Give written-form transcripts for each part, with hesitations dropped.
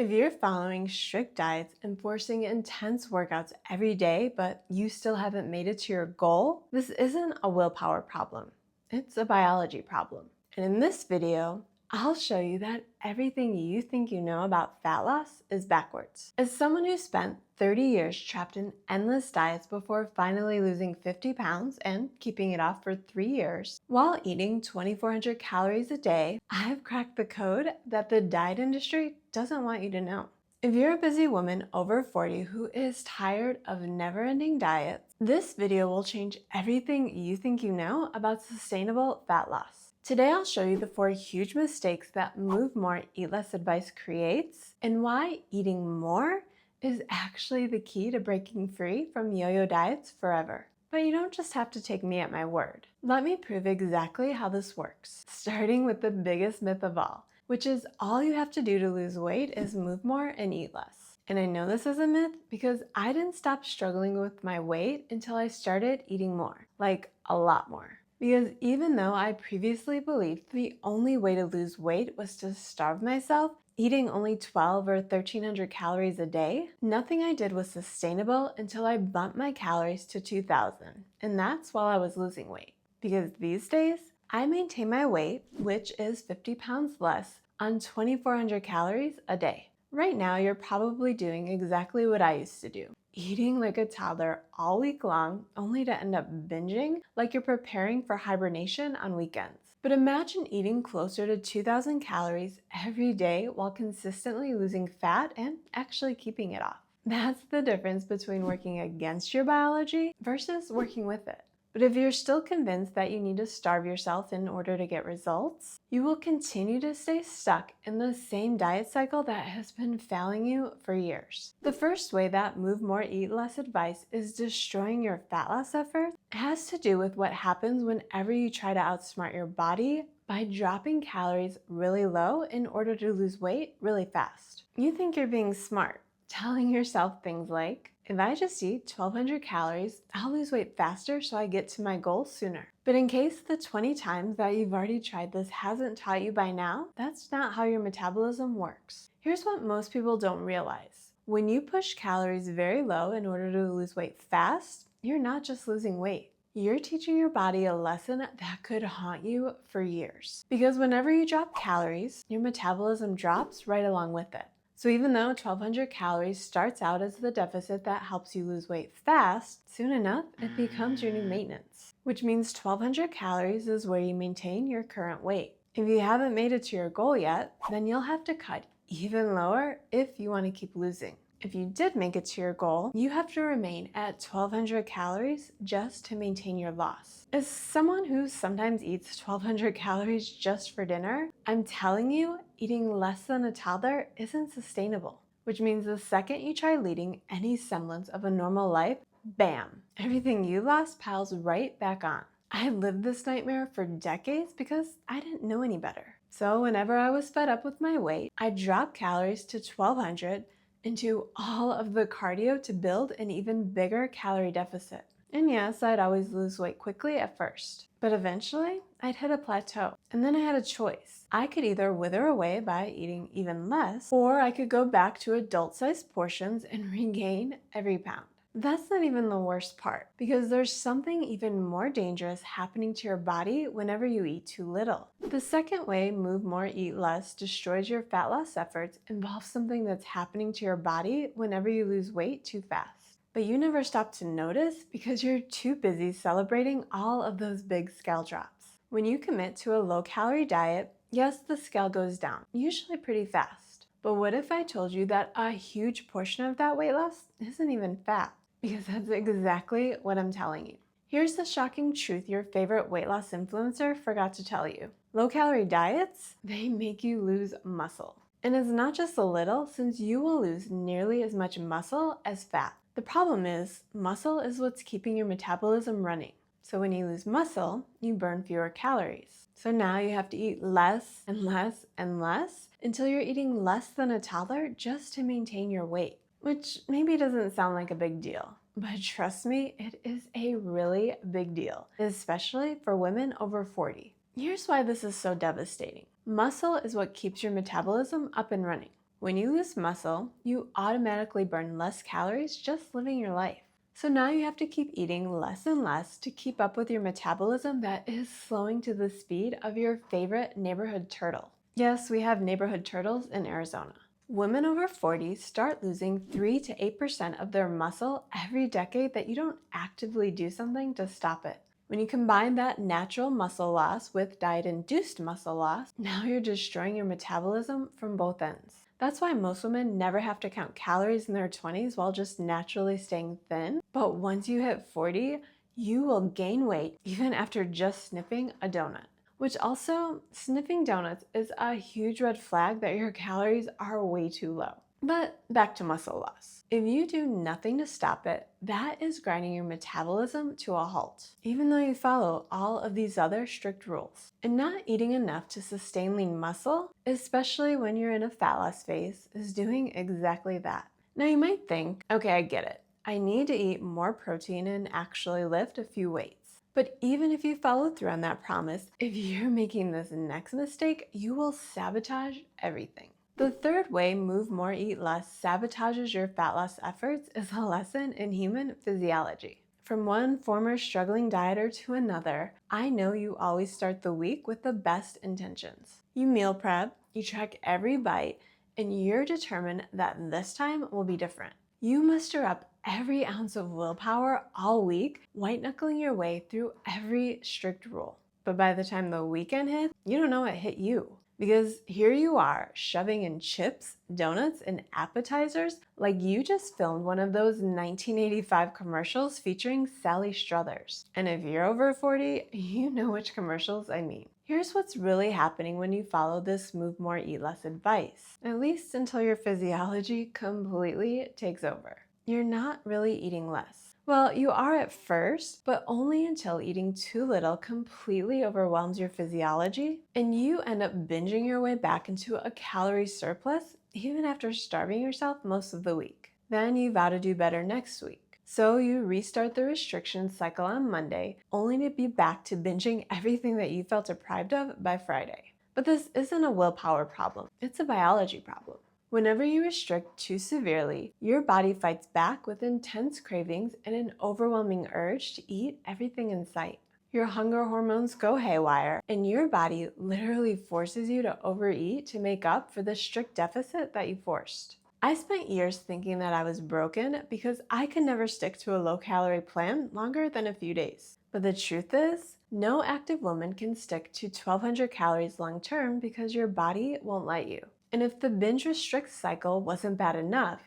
If you're following strict diets and forcing intense workouts every day, but you still haven't made it to your goal, this isn't a willpower problem. It's a biology problem. And in this video, I'll show you that everything you think you know about fat loss is backwards. As someone who spent 30 years trapped in endless diets before finally losing 50 pounds and keeping it off for 3 years, while eating 2,400 calories a day, I've cracked the code that the diet industry doesn't want you to know. If you're a busy woman over 40 who is tired of never-ending diets, this video will change everything you think you know about sustainable fat loss. Today I'll show you the 4 huge mistakes that Move More, Eat Less advice creates and why eating more is actually the key to breaking free from yo-yo diets forever. But you don't just have to take me at my word. Let me prove exactly how this works, starting with the biggest myth of all, which is all you have to do to lose weight is move more and eat less. And I know this is a myth because I didn't stop struggling with my weight until I started eating more, like a lot more. Because even though I previously believed the only way to lose weight was to starve myself, eating only 12 or 1,300 calories a day, nothing I did was sustainable until I bumped my calories to 2,000. And that's while I was losing weight. Because these days, I maintain my weight, which is 50 pounds less, on 2,400 calories a day. Right now, you're probably doing exactly what I used to do. Eating like a toddler all week long, only to end up binging like you're preparing for hibernation on weekends. But imagine eating closer to 2,000 calories every day while consistently losing fat and actually keeping it off. That's the difference between working against your biology versus working with it. But if you're still convinced that you need to starve yourself in order to get results, you will continue to stay stuck in the same diet cycle that has been failing you for years. The first way that Move More, Eat Less advice is destroying your fat loss efforts has to do with what happens whenever you try to outsmart your body by dropping calories really low in order to lose weight really fast. You think you're being smart, telling yourself things like, if I just eat 1,200 calories, I'll lose weight faster so I get to my goal sooner. But in case the 20 times that you've already tried this hasn't taught you by now, that's not how your metabolism works. Here's what most people don't realize. When you push calories very low in order to lose weight fast, you're not just losing weight. You're teaching your body a lesson that could haunt you for years. Because whenever you drop calories, your metabolism drops right along with it. So even though 1,200 calories starts out as the deficit that helps you lose weight fast, soon enough, it becomes your new maintenance, which means 1,200 calories is where you maintain your current weight. If you haven't made it to your goal yet, then you'll have to cut even lower if you want to keep losing. If you did make it to your goal, you have to remain at 1,200 calories just to maintain your loss. As someone who sometimes eats 1,200 calories just for dinner, I'm telling you, eating less than a toddler isn't sustainable. Which means the second you try leading any semblance of a normal life, bam, everything you lost piles right back on. I lived this nightmare for decades because I didn't know any better. So whenever I was fed up with my weight, I dropped calories to 1,200 into all of the cardio to build an even bigger calorie deficit. And yes, I'd always lose weight quickly at first, but eventually I'd hit a plateau. And then I had a choice. I could either wither away by eating even less, or I could go back to adult-sized portions and regain every pound. That's not even the worst part, because there's something even more dangerous happening to your body whenever you eat too little. The second way Move More, Eat Less destroys your fat loss efforts involves something that's happening to your body whenever you lose weight too fast. But you never stop to notice because you're too busy celebrating all of those big scale drops. When you commit to a low-calorie diet, yes, the scale goes down, usually pretty fast. But what if I told you that a huge portion of that weight loss isn't even fat? Because that's exactly what I'm telling you. Here's the shocking truth your favorite weight loss influencer forgot to tell you. Low-calorie diets, they make you lose muscle. And it's not just a little, since you will lose nearly as much muscle as fat. The problem is, muscle is what's keeping your metabolism running. So when you lose muscle, you burn fewer calories. So now you have to eat less and less and less until you're eating less than a toddler just to maintain your weight. Which maybe doesn't sound like a big deal, but trust me, it is a really big deal, especially for women over 40. Here's why this is so devastating. Muscle is what keeps your metabolism up and running. When you lose muscle, you automatically burn less calories just living your life. So now you have to keep eating less and less to keep up with your metabolism that is slowing to the speed of your favorite neighborhood turtle. Yes, we have neighborhood turtles in Arizona. Women over 40 start losing 3 to 8% of their muscle every decade that you don't actively do something to stop it. When you combine that natural muscle loss with diet-induced muscle loss, now you're destroying your metabolism from both ends. That's why most women never have to count calories in their 20s while just naturally staying thin. But once you hit 40, you will gain weight even after just sniffing a donut. Which also, sniffing donuts is a huge red flag that your calories are way too low. But back to muscle loss. If you do nothing to stop it, that is grinding your metabolism to a halt, even though you follow all of these other strict rules. And not eating enough to sustain lean muscle, especially when you're in a fat loss phase, is doing exactly that. Now you might think, okay, I get it. I need to eat more protein and actually lift a few weights. But even if you follow through on that promise, if you're making this next mistake, you will sabotage everything. The third way Move More, Eat Less sabotages your fat loss efforts is a lesson in human physiology. From one former struggling dieter to another, I know you always start the week with the best intentions. You meal prep, you track every bite, and you're determined that this time will be different. You muster up every ounce of willpower all week, white-knuckling your way through every strict rule. But by the time the weekend hits, you don't know what hit you. Because here you are, shoving in chips, donuts, and appetizers like you just filmed one of those 1985 commercials featuring Sally Struthers. And if you're over 40, you know which commercials I mean. Here's what's really happening when you follow this Move More, Eat Less advice, at least until your physiology completely takes over. You're not really eating less. Well, you are at first, but only until eating too little completely overwhelms your physiology and you end up binging your way back into a calorie surplus even after starving yourself most of the week. Then you vow to do better next week. So you restart the restriction cycle on Monday, only to be back to binging everything that you felt deprived of by Friday. But this isn't a willpower problem, it's a biology problem. Whenever you restrict too severely, your body fights back with intense cravings and an overwhelming urge to eat everything in sight. Your hunger hormones go haywire, and your body literally forces you to overeat to make up for the strict deficit that you forced. I spent years thinking that I was broken because I could never stick to a low-calorie plan longer than a few days. But the truth is, no active woman can stick to 1,200 calories long-term because your body won't let you. And if the binge-restrict cycle wasn't bad enough,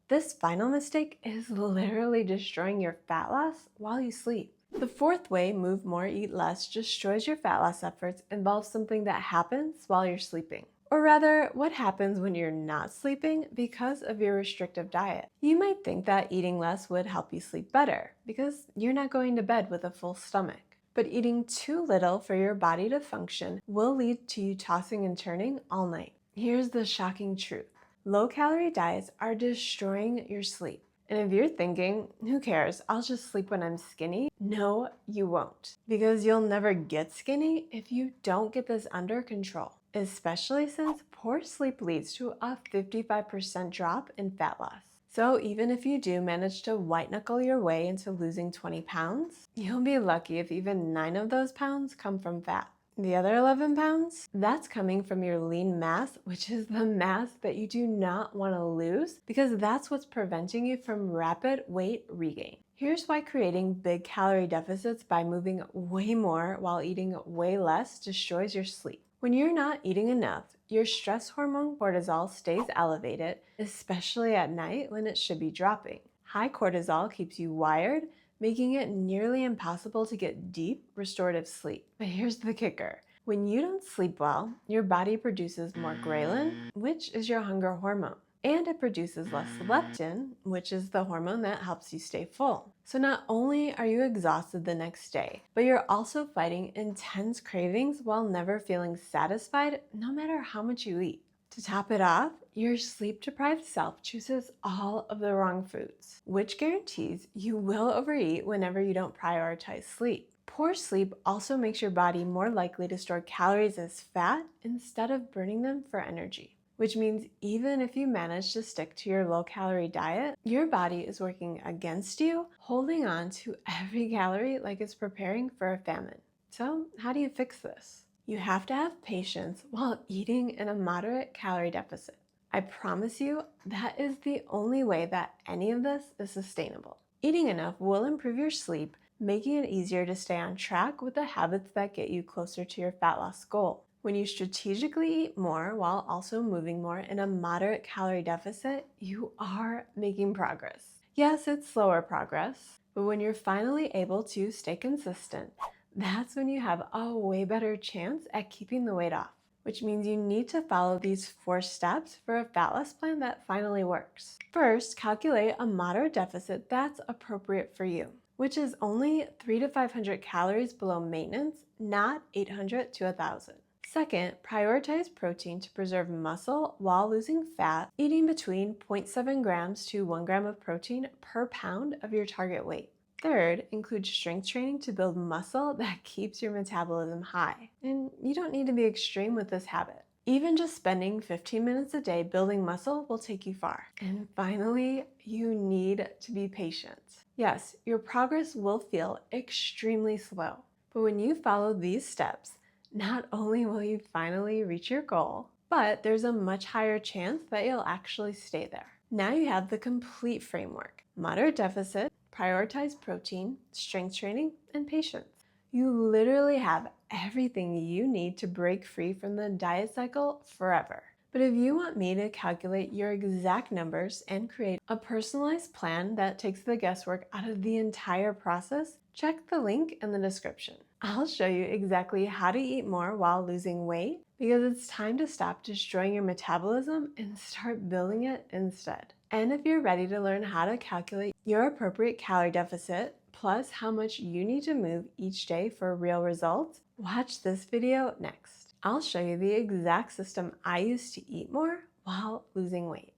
this final mistake is literally destroying your fat loss while you sleep. The fourth way Move More, Eat Less destroys your fat loss efforts involves something that happens while you're sleeping. Or rather, what happens when you're not sleeping because of your restrictive diet. You might think that eating less would help you sleep better because you're not going to bed with a full stomach. But eating too little for your body to function will lead to you tossing and turning all night. Here's the shocking truth. Low-calorie diets are destroying your sleep. And if you're thinking, who cares, I'll just sleep when I'm skinny? No, you won't. Because you'll never get skinny if you don't get this under control. Especially since poor sleep leads to a 55% drop in fat loss. So even if you do manage to white-knuckle your way into losing 20 pounds, you'll be lucky if even 9 of those pounds come from fat. The other 11 pounds, that's coming from your lean mass, which is the mass that you do not want to lose because that's what's preventing you from rapid weight regain. Here's why creating big calorie deficits by moving way more while eating way less destroys your sleep. When you're not eating enough, your stress hormone cortisol stays elevated, especially at night when it should be dropping. High cortisol keeps you wired, making it nearly impossible to get deep, restorative sleep. But here's the kicker. When you don't sleep well, your body produces more ghrelin, which is your hunger hormone. And it produces less leptin, which is the hormone that helps you stay full. So not only are you exhausted the next day, but you're also fighting intense cravings while never feeling satisfied no matter how much you eat. To top it off, your sleep-deprived self chooses all of the wrong foods, which guarantees you will overeat whenever you don't prioritize sleep. Poor sleep also makes your body more likely to store calories as fat instead of burning them for energy. which means even if you manage to stick to your low-calorie diet, your body is working against you, holding on to every calorie like it's preparing for a famine. So, how do you fix this? You have to have patience while eating in a moderate calorie deficit. I promise you, that is the only way that any of this is sustainable. Eating enough will improve your sleep, making it easier to stay on track with the habits that get you closer to your fat loss goal. When you strategically eat more while also moving more in a moderate calorie deficit, you are making progress. Yes, it's slower progress, but when you're finally able to stay consistent, that's when you have a way better chance at keeping the weight off, which means you need to follow these 4 steps for a fat loss plan that finally works. First, calculate a moderate deficit that's appropriate for you, which is only 300 to 500 calories below maintenance, not 800 to 1,000. Second, prioritize protein to preserve muscle while losing fat, eating between 0.7 grams to 1 gram of protein per pound of your target weight. Third, include strength training to build muscle that keeps your metabolism high. And you don't need to be extreme with this habit. Even just spending 15 minutes a day building muscle will take you far. And finally, you need to be patient. Yes, your progress will feel extremely slow, but when you follow these steps, not only will you finally reach your goal, but there's a much higher chance that you'll actually stay there. Now you have the complete framework: moderate deficit, prioritize protein, strength training, and patience. You literally have everything you need to break free from the diet cycle forever. But if you want me to calculate your exact numbers and create a personalized plan that takes the guesswork out of the entire process, check the link in the description. I'll show you exactly how to eat more while losing weight, because it's time to stop destroying your metabolism and start building it instead. And if you're ready to learn how to calculate your appropriate calorie deficit, plus how much you need to move each day for real results, watch this video next. I'll show you the exact system I use to eat more while losing weight.